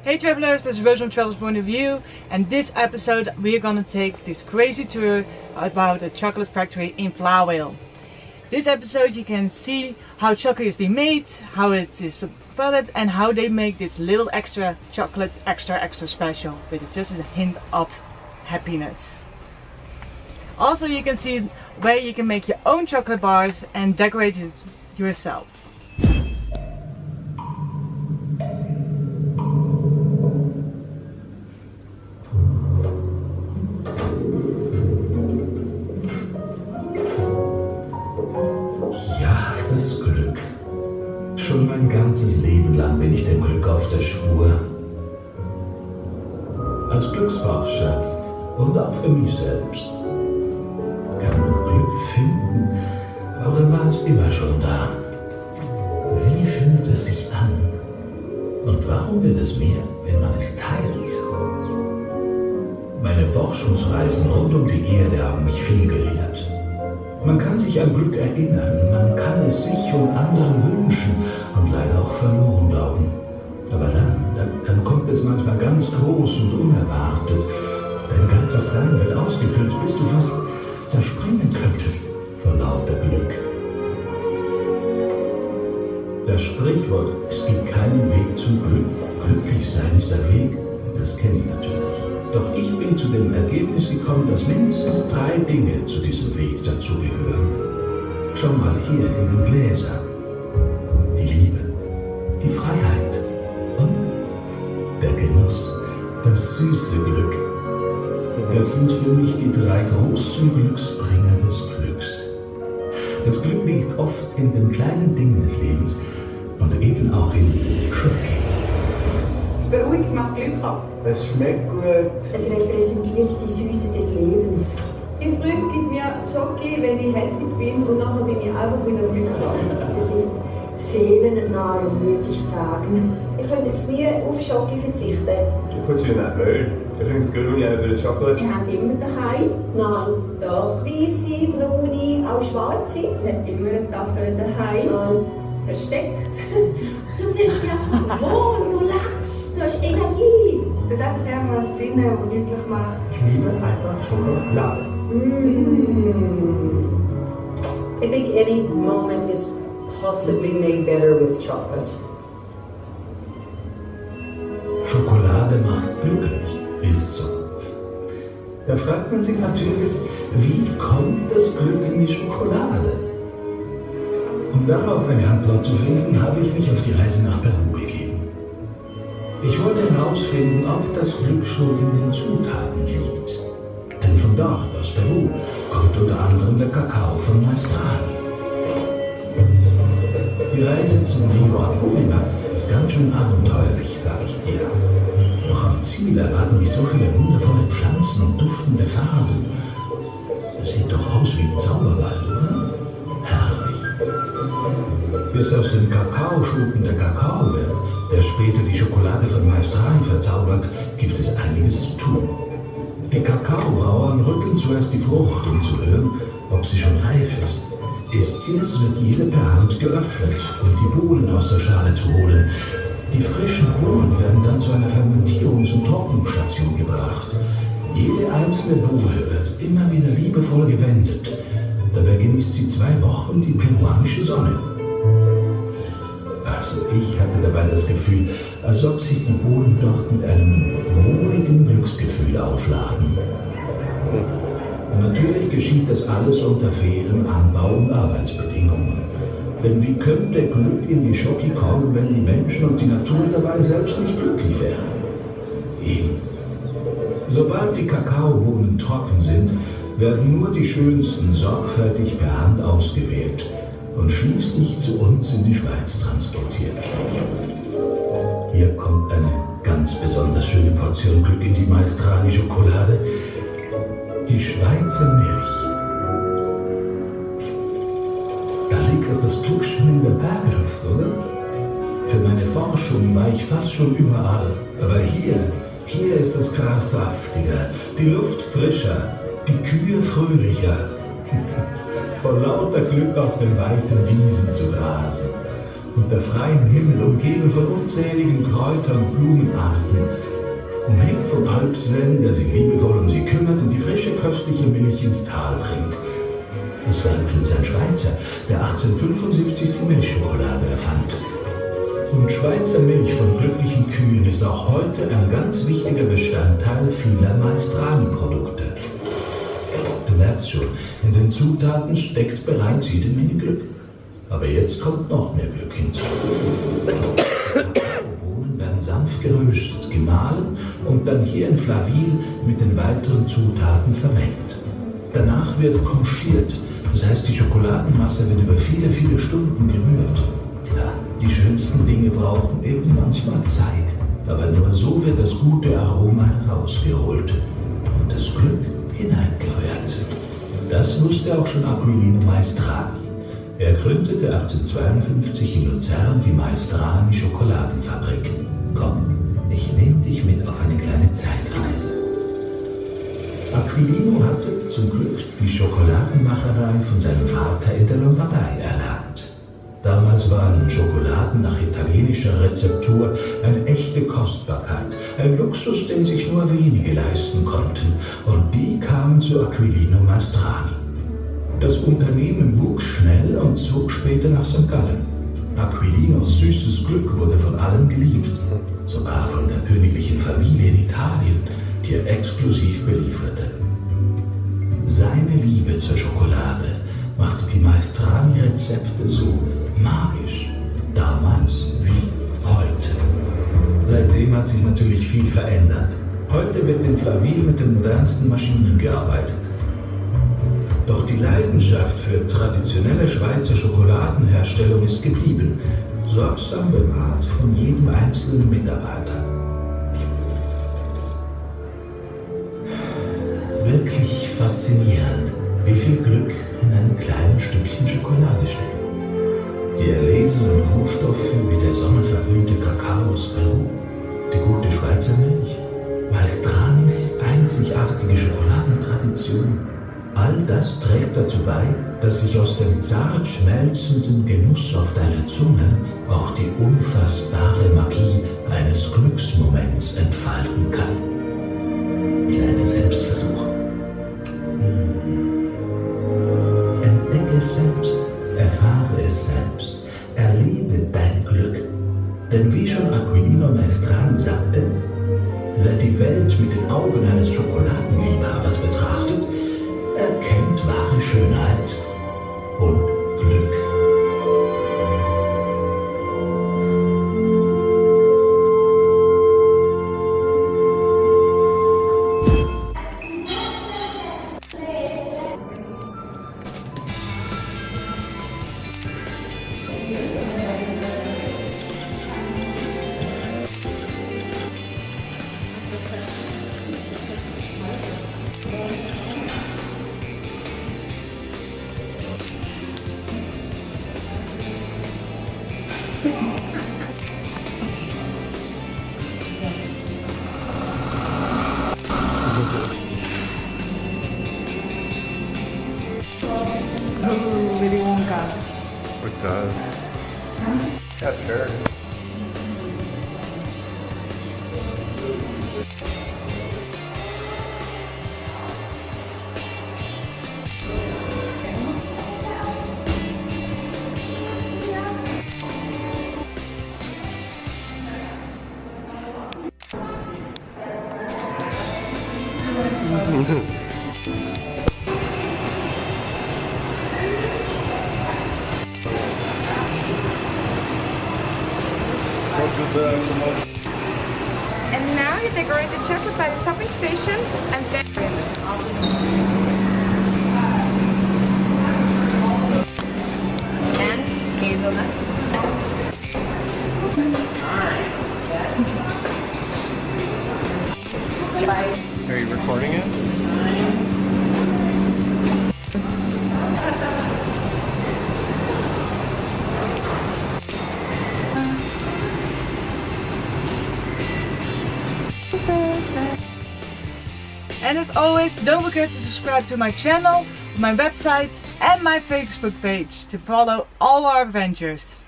Hey travelers, this is Rose from Travel's Point of View, and this episode we're gonna take this crazy tour about a chocolate factory in Flawil. This episode you can see how chocolate is being made, how it is developed, and how they make this little extra chocolate extra special with just a hint of happiness. Also you can see where you can make your own chocolate bars and decorate it yourself. Schon mein ganzes Leben lang bin ich dem Glück auf der Spur. Als Glücksforscher und auch für mich selbst. Kann man Glück finden oder war es immer schon da? Wie fühlt es sich an? Und warum wird es mehr, wenn man es teilt? Meine Forschungsreisen rund um die Erde haben mich viel gelehrt. Man kann sich an Glück erinnern, man kann es sich und anderen wünschen und leider auch verloren glauben. Aber dann kommt es manchmal ganz groß und unerwartet. Dein ganzes Sein wird ausgefüllt, bis du fast zerspringen könntest vor lauter Glück. Das Sprichwort, es gibt keinen Weg zum Glück, glücklich sein ist der Weg, das kenne ich natürlich. Doch ich bin zu dem Ergebnis gekommen, dass mindestens 3 Dinge zu diesem Weg dazugehören. Schau mal hier in den Gläsern. Die Liebe, die Freiheit und der Genuss, das süße Glück. Das sind für mich die 3 großen Glücksbringer des Glücks. Das Glück liegt oft in den kleinen Dingen des Lebens und eben auch in Schoki. Beruhigt, macht Glück ab. Es schmeckt gut. Es repräsentiert die Süße des Lebens. Die Freude gibt mir Schoki, wenn ich hässlich bin, und nachher bin ich einfach wieder glücklich. Das ist Seelennahrung, würde ich sagen. Ich könnte jetzt nie auf Schoki verzichten. Du kannst ja nicht wollen. Du findest grün ja über Schokolade. Ich habe immer daheim. Nein. Doch. Weisse, braune, auch schwarze. Es hat immer eine Tafel daheim. Nein. Versteckt. Du fühlst dich einfach wohl, du lachst, du hast Energie. Es hat einfach irgendwas drin, das glücklich macht. Ich liebe einfach Schokolade. I think any moment is possibly made better with chocolate. Schokolade macht glücklich, ist so. Da fragt man sich natürlich, wie kommt das Glück in die Schokolade? Um darauf eine Antwort zu finden, habe ich mich auf die Reise nach Peru begeben. Ich wollte herausfinden, ob das Glück schon in den Zutaten liegt. Denn von dort, aus Peru, kommt unter anderem der Kakao von Maestrani. Die Reise zum Rio Apurímac ist ganz schön abenteuerlich, sage ich dir. Doch am Ziel erwarten mich so viele wundervolle Pflanzen und duftende Farben. Das sieht doch aus wie ein Zauberwald, oder? Herrlich. Bis aus den Kakaoschuten der Kakao wird, der später die Schokolade von Maestrani verzaubert, gibt es einiges zu tun. Die Kakaobauern rütteln zuerst die Frucht, um zu hören, ob sie schon reif ist. Ist sie es, wird jede per Hand geöffnet, um die Bohnen aus der Schale zu holen. Die frischen Bohnen werden dann zu einer Fermentierungs- und Trocknungsstation gebracht. Jede einzelne Bohne wird immer wieder liebevoll gewendet. Dabei genießt sie 2 Wochen die peruanische Sonne. Also ich hatte dabei das Gefühl, als ob sich die Bohnen dort mit einem wohligen Glücksgefühl aufladen. Und natürlich geschieht das alles unter fairen Anbau- und Arbeitsbedingungen. Denn wie könnte Glück in die Schoki kommen, wenn die Menschen und die Natur dabei selbst nicht glücklich wären? Eben. Sobald die Kakaobohnen trocken sind, werden nur die schönsten sorgfältig per Hand ausgewählt und schließlich zu uns in die Schweiz transportiert. Hier kommt eine ganz besonders schöne Portion Glück in die Maestrani-Schokolade, die Schweizer Milch. Da liegt doch das Glück schon in der Bergluft, oder? Für meine Forschung war ich fast schon überall, aber hier ist das Gras saftiger, die Luft frischer, die Kühe fröhlicher. Vor lauter Glück auf den weiten Wiesen zu grasen. unter freiem Himmel, umgeben von unzähligen Kräuter- und Blumenarten, umhängt vom Alpsinn, der sich liebevoll um sie kümmert und die frische, köstliche Milch ins Tal bringt. Das war übrigens ein Schweizer, der 1875 die Milchschokolade erfand. Und Schweizer Milch von glücklichen Kühen ist auch heute ein ganz wichtiger Bestandteil vieler Maestrani-Produkte. Du merkst schon, in den Zutaten steckt bereits jede Menge Glück. Aber jetzt kommt noch mehr Glück hinzu. Bohnen werden sanft geröstet, gemahlen und dann hier in Flawil mit den weiteren Zutaten vermengt. Danach wird konchiert, das heißt, die Schokoladenmasse wird über viele, viele Stunden gerührt. Ja, die schönsten Dinge brauchen eben manchmal Zeit. Aber nur so wird das gute Aroma herausgeholt und das Glück hineingerührt. Das wusste auch schon Aquilino Maestrani. Er gründete 1852 in Luzern die Maestrani Schokoladenfabrik. Komm, ich nehme dich mit auf eine kleine Zeitreise. Aquilino hatte zum Glück die Schokoladenmacherei von seinem Vater in der Lombardei erlernt. Damals waren Schokoladen nach italienischer Rezeptur eine echte Kostbarkeit, ein Luxus, den sich nur wenige leisten konnten, und die kamen zu Aquilino Maestrani. Das Unternehmen wuchs schnell und zog später nach St. Gallen. Aquilinos süßes Glück wurde von allen geliebt, sogar von der königlichen Familie in Italien, die er exklusiv belieferte. Seine Liebe zur Schokolade machte die Maestrani-Rezepte so magisch, damals wie heute. Seitdem hat sich natürlich viel verändert. Heute wird in Flawil mit den modernsten Maschinen gearbeitet. Doch die Leidenschaft für traditionelle Schweizer Schokoladenherstellung ist geblieben, sorgsam bewahrt von jedem einzelnen Mitarbeiter. Wirklich faszinierend, wie viel Glück in einem kleinen Stückchen Schokolade steckt. Die erlesenen Rohstoffe wie der sonnenverhöhnte Kakao aus Peru, die gute Schweizer Milch, Maestranis einzigartige Schokoladentradition, all das trägt dazu bei, dass sich aus dem zart schmelzenden Genuss auf deiner Zunge auch die unfassbare Magie eines Glücksmoments entfalten kann. Kleiner Selbstversuch. Entdecke es selbst, erfahre es selbst, erlebe dein Glück. Denn wie schon Aquilino Maestrani sagte, wer die Welt mit den Augen eines Schokoladenliebhabers betrachtet, erkennt wahre Schönheit und Glück. Willy Wonka. It does. Yeah, sure. And now you decorate the chocolate by the topping station and then and hazelnuts. Are you recording it? And as always, don't forget to subscribe to my channel, my website and my Facebook page to follow all our adventures.